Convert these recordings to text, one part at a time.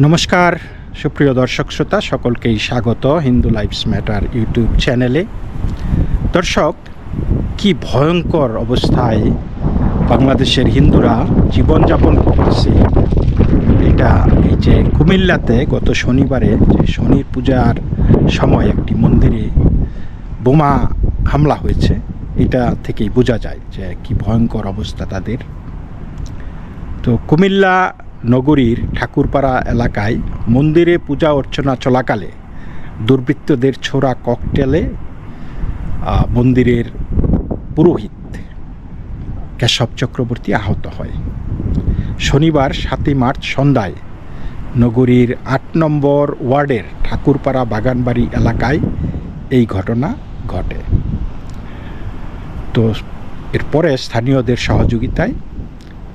নমস্কার সুপ্রিয় দর্শক শ্রোতা, সকলকেই স্বাগত হিন্দু লাইফস ম্যাটার ইউটিউব চ্যানেলে। দর্শক, কি ভয়ঙ্কর অবস্থায় বাংলাদেশের হিন্দুরা জীবনযাপন করতেছে এটা এই যে কুমিল্লাতে গত শনিবারে যে শনি পূজার সময় একটি মন্দিরে বোমা হামলা হয়েছে, এটা থেকেই বোঝা যায় যে কি ভয়ঙ্কর অবস্থা তাদের। তো কুমিল্লা নগরীর ঠাকুরপাড়া এলাকায় মন্দিরে পূজা অর্চনা চলাকালে দুর্বৃত্তদের ছোড়া ককটেলে মন্দিরের পুরোহিত কেশব চক্রবর্তী আহত হয়। শনিবার 7 মার্চ সন্ধ্যায় নগরীর 8 নম্বর ওয়ার্ডের ঠাকুরপাড়া বাগানবাড়ি এলাকায় এই ঘটনা ঘটে। তো এরপরে স্থানীয়দের সহযোগিতায়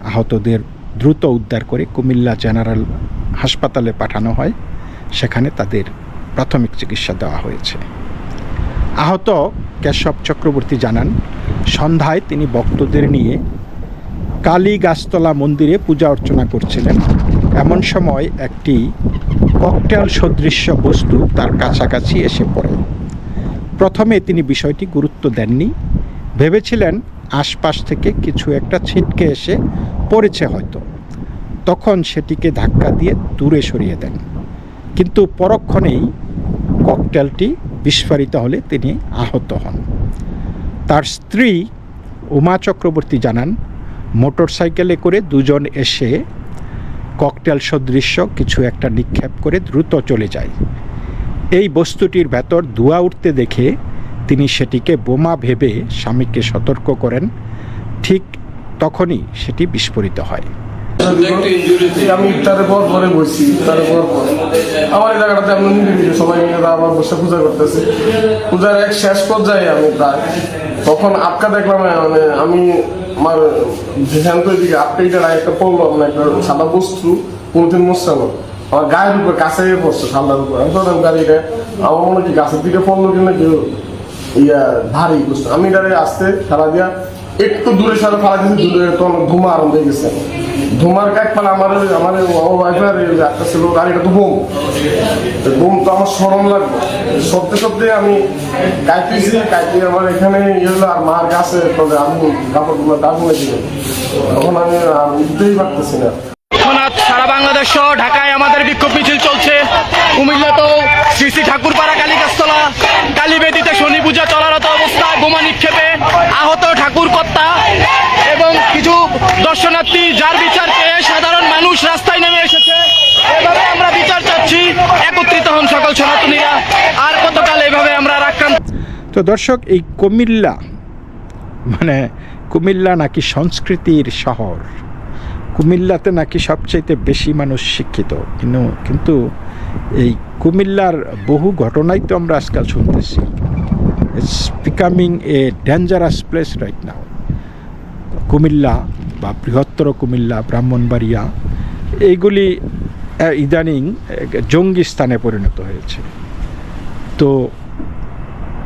আহতদের দ্রুত উদ্ধার করে কুমিল্লা জেনারেল হাসপাতালে পাঠানো হয়। সেখানে তাদের প্রাথমিক চিকিৎসা দেওয়া হয়েছে। আহত কেশব চক্রবর্তী জানান, সন্ধ্যায় তিনি ভক্তদের নিয়ে কালী গাছতলা মন্দিরে পূজা অর্চনা করছিলেন। এমন সময় একটি ককটেল সদৃশ্য বস্তু তার কাছাকাছি এসে পড়ে। প্রথমে তিনি বিষয়টি গুরুত্ব দেননি, ভেবেছিলেন আশপাশ থেকে কিছু একটা ছিটকে এসে পড়েছে হয়তো। তখন সেটিকে ধাক্কা দিয়ে দূরে সরিয়ে দেন, কিন্তু পরক্ষণেই ককটেলটি বিস্ফোরিত হলে তিনি আহত হন। তার স্ত্রী উমা চক্রবর্তী জানান, মোটরসাইকেলে করে দুজন এসে ককটেল সদৃশ্য কিছু একটা নিক্ষেপ করে দ্রুত চলে যায়। এই বস্তুটির ভেতর ধোঁয়া উঠতে দেখে তিনি সেটিকে বোমা ভেবে স্বামীকে সতর্ক করেন। ঠিক তখনই সেটি বিস্ফোরিত হয়। আমি ইফতারের পর পরে বসছি, ইফতারের পর আমার এই জায়গাটাতে আমি সবাই মিলে আবার বসে পূজা করতেছে। পূজার এক শেষ পর্যায়ে আমি প্রায় তখন আপকা দেখলাম, মানে আমি আমার ভেসান্ত দিকে আপকা একটা পড়লো, মানে একটা সাদা বস্তু কোনদিন মশানো আমার গায়ের উপরে কাছে পড়ছে, ঠান্ডার উপরে। আমি ধরলাম গাড়িটা, আমার মনে হয় গাছের দিকে পড়লো কিনা কেউ ভারী বস্তু। আমি গাড়ি আসতে ফেলা দিয়া একটু দূরে সারা ফেলা দিয়েছি, দূরে তখন ধুমা আরম্ভ হয়ে গেছে। ধুমার কাজ পালে আমার ওয়াইফার একটা ছিল গাড়িটা তো বোম তো আমার স্মরণ লাগবে। সত্যি সত্যি আমি কাইতেছি, আমার এখানে হলো আর মার গাছে আমি কাপড়গুলো দাগুনে দিল। তখন আমি আর উঠতেই পারতেছি না। সারা বাংলাদেশ সহ ঢাকায় আমাদের বিক্ষোভ মিছিল চলছে। কুমিল্লাতেও শ্রী শ্রী ঠাকুরপাড়া কালী গাছতলা কালীবেদিতে শনি পূজা চলারত অবস্থায় বোমা নিক্ষেপে আহত ঠাকুর কর্তা এবং কিছু দর্শনার্থী, যার বিচার চেয়ে সাধারণ মানুষ রাস্তায় নেমে এসেছে। এভাবে আমরা বিচার চাচ্ছি, একত্রিত হন সকল সনাতনীরা। আর কতকাল এভাবে আমরা আক্রান্ত। তো দর্শক, এই কুমিল্লা নাকি সংস্কৃতির শহর, কুমিল্লাতে নাকি সবচাইতে বেশি মানুষ শিক্ষিত, কিন্তু এই কুমিল্লার বহু ঘটনাই তো আমরা আজকাল শুনতেছি। It's becoming a dangerous place right now. Comilla বা বৃহত্তর কুমিল্লা, ব্রাহ্মণবাড়িয়া, এইগুলি ইদানিং জঙ্গি স্থানে পরিণত হয়েছে। তো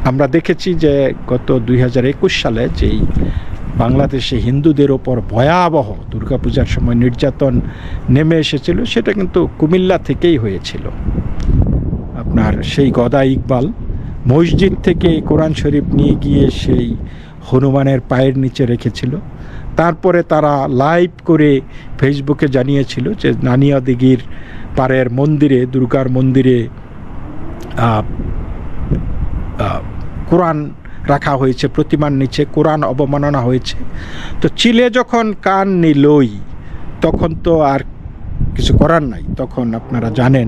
আমরা দেখেছি যে গত 2021 সালে যেই বাংলাদেশে হিন্দুদের ওপর ভয়াবহ দুর্গাপূজার সময় নির্যাতন নেমে এসেছিল, সেটা কিন্তু কুমিল্লা থেকেই হয়েছিল। আপনার সেই গদা ইকবাল মসজিদ থেকে কোরআন শরীফ নিয়ে গিয়ে সেই হনুমানের পায়ের নিচে রেখেছিল। তারপরে তারা লাইভ করে ফেসবুকে জানিয়েছিল যে নানিয়া দিঘির পাড়ের মন্দিরে, দুর্গার মন্দিরে কোরআন রাখা হয়েছে, প্রতিমার নিচে কোরআন অবমাননা হয়েছে। তো চিলে যখন কান নিলই, তখন তো আর কিছু করার নাই। তখন আপনারা জানেন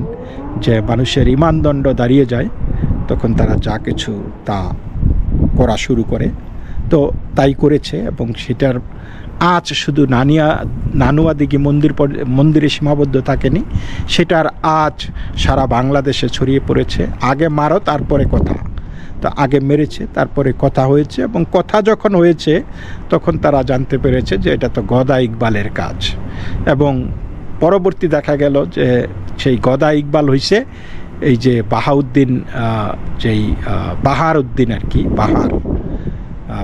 যে মানুষের ইমানদণ্ড দাঁড়িয়ে যায়, তখন তারা যা কিছু তা করা শুরু করে। তো তাই করেছে, এবং সেটার আজ শুধু নানুয়া দিঘি মন্দিরে সীমাবদ্ধ থাকেনি, সেটার আজ সারা বাংলাদেশে ছড়িয়ে পড়েছে। আগে মারো তারপরে কথা, তো আগে মেরেছে তারপরে কথা হয়েছে, এবং কথা যখন হয়েছে তখন তারা জানতে পেরেছে যে এটা তো গদা ইকবালের কাজ। এবং পরবর্তী দেখা গেল যে সেই গদা ইকবাল হইছে এই যে বাহাউদ্দিন, যেই বাহারউদ্দিন আর কি,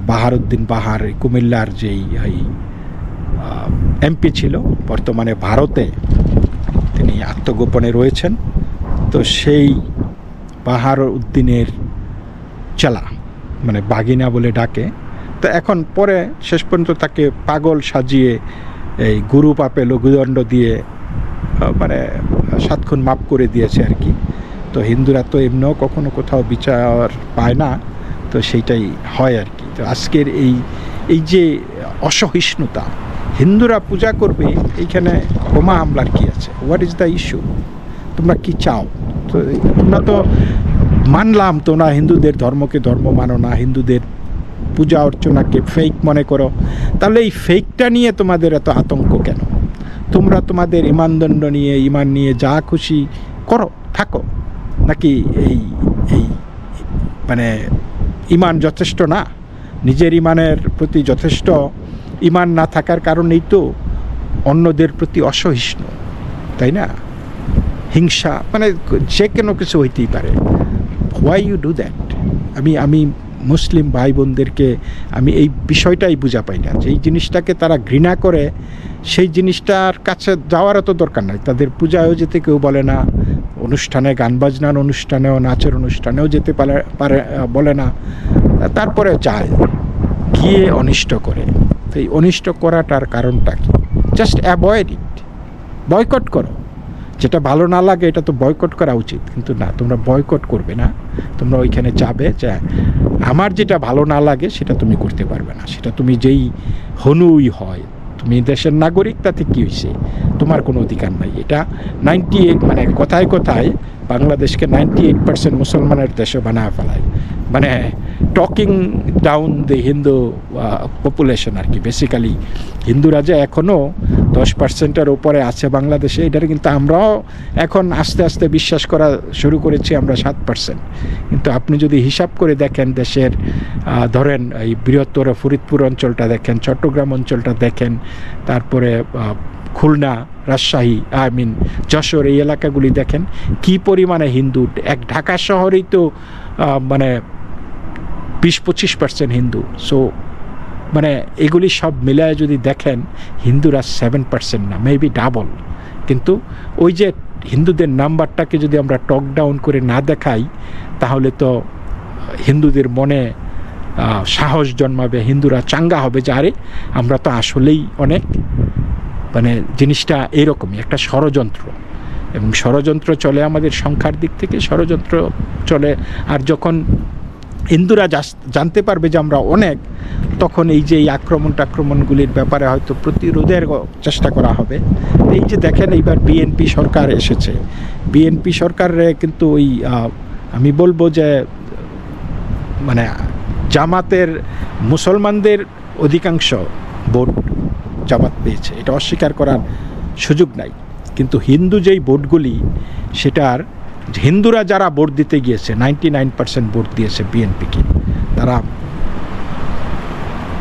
বাহারউদ্দিন বাহার কুমিল্লার যেই এমপি ছিল, বর্তমানে ভারতে তিনি তিনি আত্মগোপনে রয়েছেন। তো সেই বাহার উদ্দিনের চেলা, মানে বাগিনা বলে ডাকে। তো এখন পরে শেষ পর্যন্ত তাকে পাগল সাজিয়ে এই গুরু পাপে লঘুদণ্ড দিয়ে মানে 7 খুন মাপ করে দিয়েছে আর কি। তো হিন্দুরা তো এমনিও কখনো কোথাও বিচার পায় না, তো সেইটাই হয় আর কি। তো আজকের এই যে অসহিষ্ণুতা, হিন্দুরা পূজা করবে, এইখানে বোমা হামলার কি আছে? What is the issue? তোমরা কি চাও? তো তোমরা তো মানলাম তোমরা হিন্দুদের ধর্মকে ধর্ম মানো না, হিন্দুদের পূজা অর্চনাকে ফেক মনে করো, তাহলে এই ফেকটা নিয়ে তোমাদের এত আতঙ্ক কেন? তোমরা তোমাদের ইমানদণ্ড নিয়ে, ইমান নিয়ে যা খুশি করো, থাকো। নাকি এই এই মানে ইমান যথেষ্ট না? নিজের ইমানের প্রতি যথেষ্ট ইমান না থাকার কারণেই তো অন্যদের প্রতি অসহিষ্ণু, তাই না? হিংসা, মানে যে কোনো কিছু হইতেই পারে। Why you do that? আমি মুসলিম ভাই বোনদেরকে আমি এই বিষয়টাই বুঝা পাই না, যে এই জিনিসটাকে তারা ঘৃণা করে, সেই জিনিসটার কাছে যাওয়ারও তো দরকার নাই। তাদের পূজায়ও যেতে কেউ বলে না, অনুষ্ঠানে গান বাজনার অনুষ্ঠানেও, নাচের অনুষ্ঠানেও যেতে পারে বলে না, তারপরে যায়, গিয়ে অনিষ্ট করে। তো এই অনিষ্ট করাটার কারণটা কি? জাস্ট অ্যাভয়েড ইট, বয়কট করো। যেটা ভালো না লাগে এটা তো বয়কট করা উচিত, কিন্তু না, তোমরা বয়কট করবে না। তোমরা ওইখানে যাবে, যে আমার যেটা ভালো না লাগে সেটা তুমি করতে পারবে না। সেটা তুমি যেই হনুই হয়, তুমি দেশের নাগরিক, তাতে কী হয়েছে? তোমার কোনো অধিকার নাই। এটা 98, মানে কথায় কথায় বাংলাদেশকে 98% মুসলমানের দেশে বানায় ফেলায়, মানে talking down the Hindu population আর কি। বেসিক্যালি হিন্দুরা যে এখনও 10%-এর উপরে আছে বাংলাদেশে, এটার কিন্তু আমরাও এখন আস্তে আস্তে বিশ্বাস করা শুরু করেছি, আমরা 7%। কিন্তু আপনি যদি হিসাব করে দেখেন দেশের, ধরেন এই বৃহত্তর ফরিদপুর অঞ্চলটা দেখেন, চট্টগ্রাম অঞ্চলটা দেখেন, তারপরে খুলনা, রাজশাহী, যশোর, এই এলাকাগুলি দেখেন কি পরিমাণে হিন্দু। এক ঢাকা শহরেই তো মানে 20-25% হিন্দু। সো মানে এগুলি সব মিলায় যদি দেখেন, হিন্দুরা 7% না, মেবি ডাবল। কিন্তু ওই যে হিন্দুদের নাম্বারটাকে যদি আমরা টক ডাউন করে না দেখাই, তাহলে তো হিন্দুদের মনে সাহস জন্মাবে, হিন্দুরা চাঙ্গা হবে যে আরে আমরা তো আসলেই অনেক, মানে জিনিসটা এইরকমই একটা ষড়যন্ত্র। এবং ষড়যন্ত্র চলে আমাদের সংখ্যার দিক থেকে, ষড়যন্ত্র চলে। আর যখন হিন্দুরা জানতে পারবে যে আমরা অনেক, তখন এই যে এই আক্রমণগুলির ব্যাপারে হয়তো প্রতিরোধের চেষ্টা করা হবে। এই যে দেখেন এইবার বিএনপি সরকার এসেছে, বিএনপি সরকারে কিন্তু ওই আমি বলবো যে মানে জামাতের মুসলমানদের অধিকাংশ ভোট জামাত পেয়েছে, এটা অস্বীকার করার সুযোগ নাই। কিন্তু হিন্দু যেই ভোটগুলি, সেটার হিন্দুরা যারা ভোট দিতে গিয়েছে 99% ভোট দিয়েছে বিএনপিকে। তারা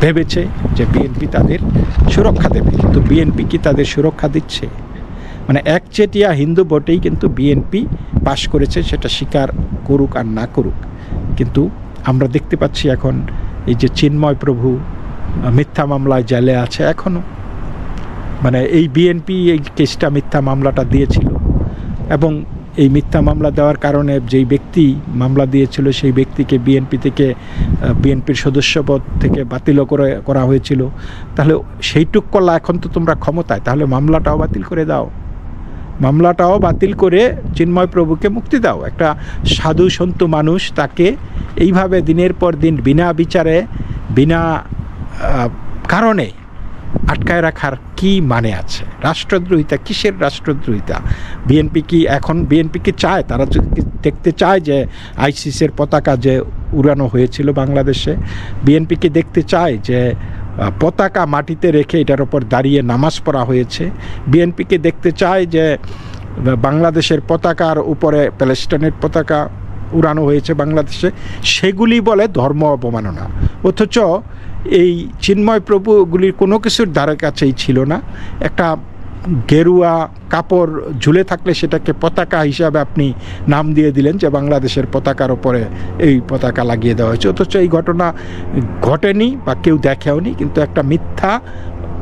ভেবেছে যে বিএনপি তাদের সুরক্ষা দেবে, কিন্তু বিএনপি কি তাদের সুরক্ষা দিচ্ছে? মানে একচেটিয়া হিন্দু ভোটেই কিন্তু বিএনপি পাশ করেছে, সেটা স্বীকার করুক আর না করুক। কিন্তু আমরা দেখতে পাচ্ছি এখন এই যে চিন্ময় প্রভু মিথ্যা মামলায় জেলে আছে এখনও, মানে এই বিএনপি এই কেসটা, মিথ্যা মামলাটা দিয়েছিল, এবং এই মিথ্যা মামলা দেওয়ার কারণে যেই ব্যক্তি মামলা দিয়েছিল সেই ব্যক্তিকে বিএনপির সদস্যপদ থেকে বাতিলও করা হয়েছিল। তাহলে সেইটুক করলা, এখন তো তোমরা ক্ষমতায়, তাহলে মামলাটাও বাতিল করে দাও, মামলাটাও বাতিল করে চিন্ময় প্রভুকে মুক্তি দাও। একটা সাধু সন্ত মানুষ, তাকে এইভাবে দিনের পর দিন বিনা বিচারে, বিনা কারণে আটকায় রাখার কি মানে আছে? রাষ্ট্রদ্রোহিতা, কিসের রাষ্ট্রদ্রোহিতা? বিএনপি কি চায়, তারা দেখতে চায় যে আইসিসের পতাকা যে উড়ানো হয়েছিল বাংলাদেশে, বিএনপি কি দেখতে চায় যে পতাকা মাটিতে রেখে এটার ওপর দাঁড়িয়ে নামাজ পড়া হয়েছে? বিএনপিকে দেখতে চায় যে বাংলাদেশের পতাকার উপরে প্যালেস্টাইনের পতাকা উড়ানো হয়েছে বাংলাদেশে? সেগুলি বলে ধর্ম অবমাননা। অথচ এই চিন্ময় প্রভুগুলির কোনো কিছুর ধারে কাছেই ছিল না। একটা গেরুয়া কাপড় ঝুলে থাকলে সেটাকে পতাকা হিসাবে আপনি নাম দিয়ে দিলেন, যে বাংলাদেশের পতাকার ওপরে এই পতাকা লাগিয়ে দেওয়া হয়েছে। অথচ এই ঘটনা ঘটেনি বা কেউ দেখেওনি, কিন্তু একটা মিথ্যা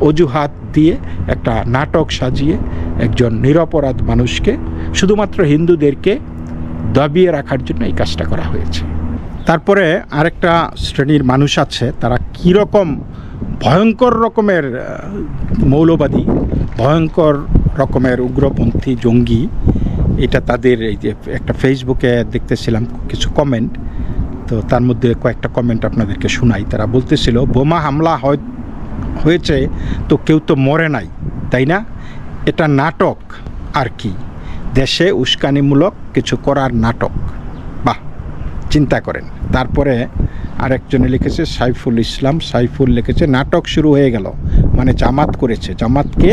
অজুহাত দিয়ে একটা নাটক সাজিয়ে একজন নিরপরাধ মানুষকে শুধুমাত্র হিন্দুদেরকে দাবিয়ে রাখার জন্য এই কাজটা করা হয়েছে। তারপরে আরেকটা শ্রেণীর মানুষ আছে, তারা কীরকম ভয়ঙ্কর রকমের মৌলবাদী, ভয়ঙ্কর রকমের উগ্রপন্থী জঙ্গি, এটা তাদের এই যে একটা ফেসবুকে দেখতেছিলাম কিছু কমেন্ট, তো তার মধ্যে কয়েকটা কমেন্ট আপনাদেরকে শোনাই। তারা বলতেছিল বোমা হামলা হয়েছে তো কেউ তো মরে নাই, তাই না? এটা নাটক আর কি, দেশে উস্কানিমূলক কিছু করার নাটক। বাহ, চিন্তা করেন। তারপরে আরেকজনে লিখেছে সাইফুল ইসলাম, সাইফুল লিখেছে নাটক শুরু হয়ে গেল, মানে জামাত করেছে, জামাতকে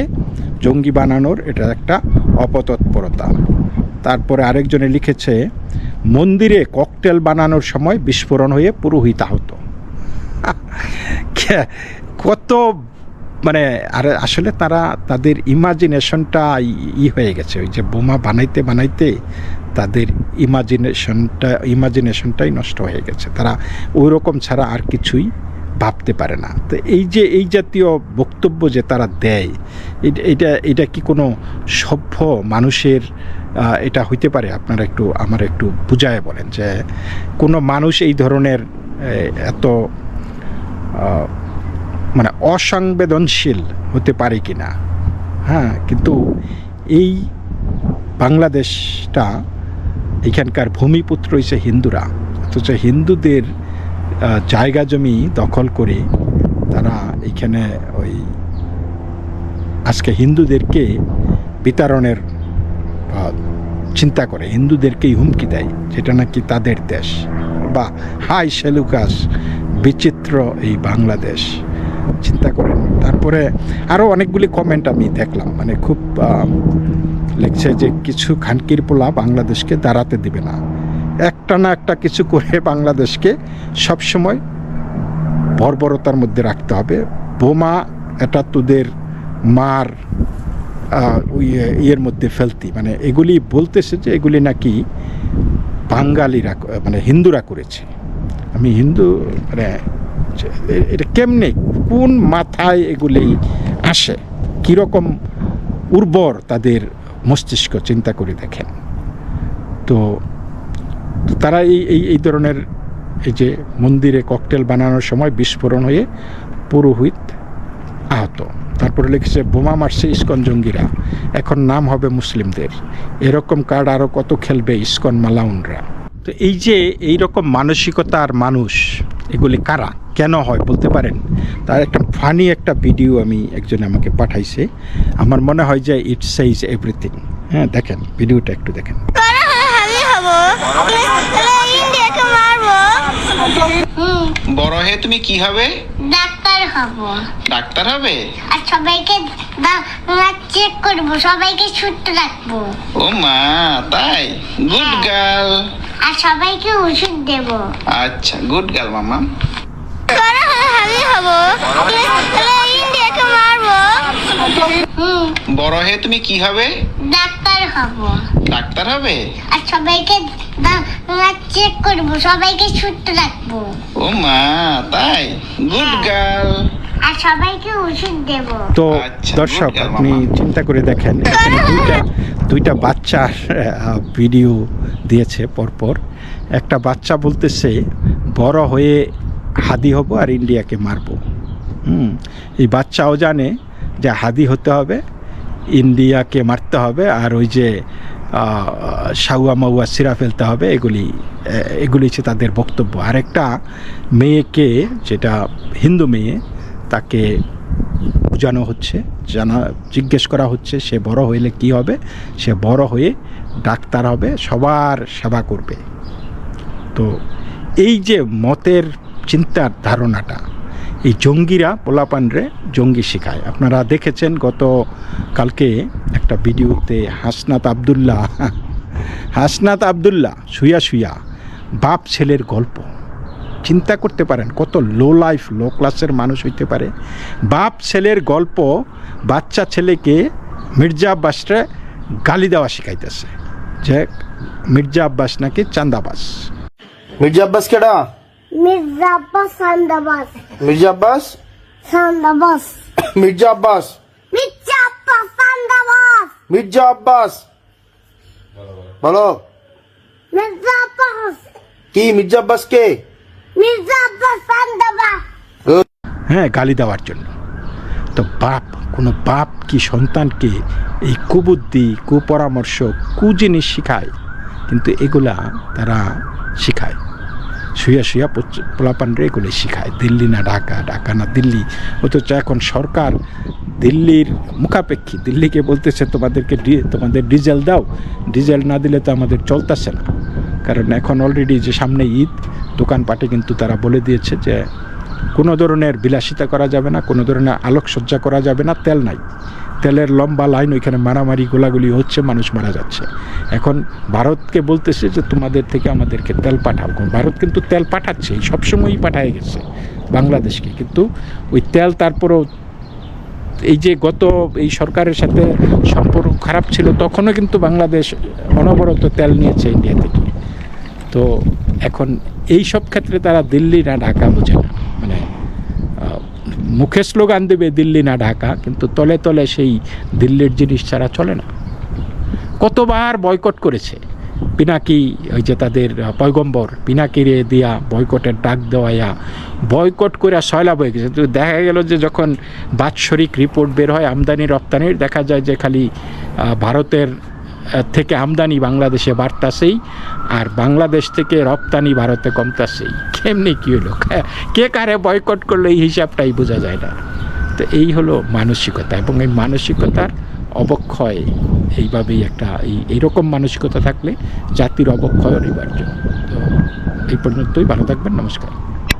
জঙ্গি বানানোর এটা একটা অপতৎপরতা। তারপরে আরেকজনে লিখেছে মন্দিরে ককটেল বানানোর সময় বিস্ফোরণ হয়ে পুরোহিত আহত। কত মানে, আর আসলে তারা তাদের ইমাজিনেশনটা হয়ে গেছে, ওই যে বোমা বানাইতে বানাইতে তাদের ইমাজিনেশনটাই নষ্ট হয়ে গেছে। তারা ওই রকম ছাড়া আর কিছুই ভাবতে পারে না। তো এই যে এই জাতীয় বক্তব্য যে তারা দেয়, এটা কি কোনো সভ্য মানুষের এটা হইতে পারে? আপনারা একটু আমার একটু বুঝায় বলেন যে কোনো মানুষ এই ধরনের এত মানে অসংবেদনশীল হতে পারে কি না? হ্যাঁ, কিন্তু এই বাংলাদেশটা, এখানকার ভূমিপুত্র হচ্ছে হিন্দুরা, অথচ হিন্দুদের জায়গা জমি দখল করে তারা এইখানে ওই আজকে হিন্দুদেরকে বিতাড়নের চিন্তা করে, হিন্দুদেরকেই হুমকি দেয়, যেটা নাকি তাদের দেশ। বা হাই সেলুকাস, বিচিত্র এই বাংলাদেশ, চিন্তা করেন। তারপরে আরও অনেকগুলি কমেন্ট আমি দেখলাম, মানে খুব লিখছে যে কিছু খানকির পোলা বাংলাদেশকে দাঁড়াতে দিবে না, একটা না একটা কিছু করে বাংলাদেশকে সবসময় বর্বরতার মধ্যে রাখতে হবে। বোমা এটা তোদের মার ইয়ের মধ্যে ফেলতি, মানে এগুলি বলতেছে যে এগুলি নাকি বাঙালিরা মানে হিন্দুরা করেছে। আমি হিন্দু মানে এটা কেমনে, কোন মাথায় এগুলি আসে, কীরকম উর্বর তাদের মস্তিষ্ক, চিন্তা করে দেখেন। তো তারা এই ধরনের এই যে মন্দিরে ককটেল বানানোর সময় বিস্ফোরণ হয়ে পুরোহিত আহত। তারপরে লিখেছে বোমা মারছে ইস্কন জঙ্গিরা, এখন নাম হবে মুসলিমদের, এরকম কার্ড আরও কত খেলবে ইস্কন মালাউনরা। তো এই যে এইরকম মানসিকতার মানুষ, এগুলি কারা, কেন হয় বলতে পারেন? তার একটা ফানি একটা ভিডিও আমি একজন আমাকে পাঠাইছে, আমার মনে হয় যে ইট সেইজ এভরিথিং। হ্যাঁ, দেখেন ভিডিওটা একটু দেখেন। বড় হয়ে তুমি কি হবে? ডাক্তার হব। ডাক্তার হবে? আর সবাইকে চেক করব, সবাইকে সুস্থ রাখবো। ও মা, তাই? Good girl. আর সবাইকে ওষুধ দেব। আচ্ছা, গুড গার্ল মামা। আমি হব, ইন্ডিয়াকে মারবো। বড় হয়ে তুমি কি হবে? ডাক্তার হব। ডাক্তার হবে? আর সবাইকে চেক করব, সবাইকে সুস্থ রাখবো। ও মা, তাই? Good girl. আর সবাইকে ওষুধ দেব। তো আচ্ছা, দর্শক, good girl, আপনি মামা। চিন্তা করে দেখেন, এখানে দুইটা বাচ্চার ভিডিও দিয়েছে পরপর। একটা বাচ্চা বলতেছে বড় হয়ে হাদি হব আর ইন্ডিয়াকে মারবো। এই বাচ্চাও জানে যে হাদি হতে হবে, ইন্ডিয়াকে মারতে হবে, আর ওই যে সাউয়া মাউয়া সিরা ফেলতে হবে, এগুলি হচ্ছে তাদের বক্তব্য। আরেকটা মেয়েকে, যেটা হিন্দু মেয়ে, তাকে বোঝানো হচ্ছে, জিজ্ঞেস করা হচ্ছে সে বড় হইলে কি হবে। সে বড় হয়ে ডাক্তার হবে, সবার সেবা করবে। তো এই যে মতের চিন্তার ধারণাটা, এই জঙ্গিরা পোলাপানরে জঙ্গি শেখায়। আপনারা দেখেছেন গত কালকে একটা ভিডিওতে হাসনাত আবদুল্লাহ শুয়া বাপ ছেলের গল্প। চিন্তা করতে পারেন কত লো লাইফ, লো ক্লাসের মানুষ হইতে পারে। বাপ ছেলের গল্প, বাচ্চা ছেলেকে মির্জা আব্বাসরে গালি দেওয়া শিখাইতেছে যে মির্জা আব্বাস নাকি চান্দাবাস। মির্জা আব্বাস কেডা? মির্জা আব্বাস সান্দাবাস। মির্জা আব্বাস সান্দাবাস। মির্জা আব্বাস মির্জা আব্বাস জিন্দাবাদ মির্জা আব্বাস বলো মির্জা আব্বাস কি মির্জা আব্বাস কে মির্জা আব্বাস জিন্দাবাদ হ্যাঁ, গালি দেওয়ার জন্য। তো কোনো বাপ কি সন্তানকে এই কুবুদ্ধি, কুপরামর্শ, কুজিনিস শিখায়? কিন্তু এগুলা তারা শিখায়, শুয়া শুয়া পোলাপানরে এগুলো শিখায়। দিল্লি না ঢাকা, ঢাকা না দিল্লি। অথচ এখন সরকার দিল্লির মুখাপেক্ষী, দিল্লিকে বলতেছে তোমাদের ডিজেল দাও, ডিজেল না দিলে তো আমাদের চলতেছে না। কারণ এখন অলরেডি যে সামনে ঈদ, দোকানপাটে কিন্তু তারা বলে দিয়েছে যে কোনো ধরনের বিলাসিতা করা যাবে না, কোনো ধরনের আলোকসজ্জা করা যাবে না, তেল নাই। তেলের লম্বা লাইন, ওইখানে মারামারি গোলাগুলি হচ্ছে, মানুষ মারা যাচ্ছে। এখন ভারতকে বলতেছে যে তোমাদের থেকে আমাদেরকে তেল পাঠাও। ভারত কিন্তু তেল পাঠাচ্ছে, সবসময়ই পাঠায় গেছে বাংলাদেশকে। কিন্তু ওই তেল তারপরেও এই যে এই সরকারের সাথে সম্পর্ক খারাপ ছিল, তখনও কিন্তু বাংলাদেশ অনবরত তেল নিয়েছে ইন্ডিয়া থেকে। তো এখন এই সব ক্ষেত্রে তারা দিল্লি না ঢাকা বোঝে না। মানে মুখে স্লোগান দেবে দিল্লি না ঢাকা, কিন্তু তলে তলে সেই দিল্লির জিনিস ছাড়া চলে না। কতবার বয়কট করেছে পিনাকি, ওই যে তাদের পয়গম্বর পিনাকিরে দিয়া বয়কটের ডাক দেওয়া, বয়কট করে সয়লাভ হয়ে গেছে। তো দেখা গেল যে যখন বাৎসরিক রিপোর্ট বের হয় আমদানি রপ্তানির, দেখা যায় যে খালি ভারতের থেকে আমদানি বাংলাদেশে বাড়তাছেই, আর বাংলাদেশ থেকে রপ্তানি ভারতে কমতাছেই। কেমনি কী হলো, কে কারে বয়কট করলো এই হিসাবটাই বোঝা যায় না। তো এই হলো মানসিকতা, এবং এই মানসিকতার অবক্ষয় এইভাবেই এইরকম মানসিকতা থাকলে জাতির অবক্ষয় অনিবার্য। তো এই পর্যন্তই, ভালো থাকবেন, নমস্কার।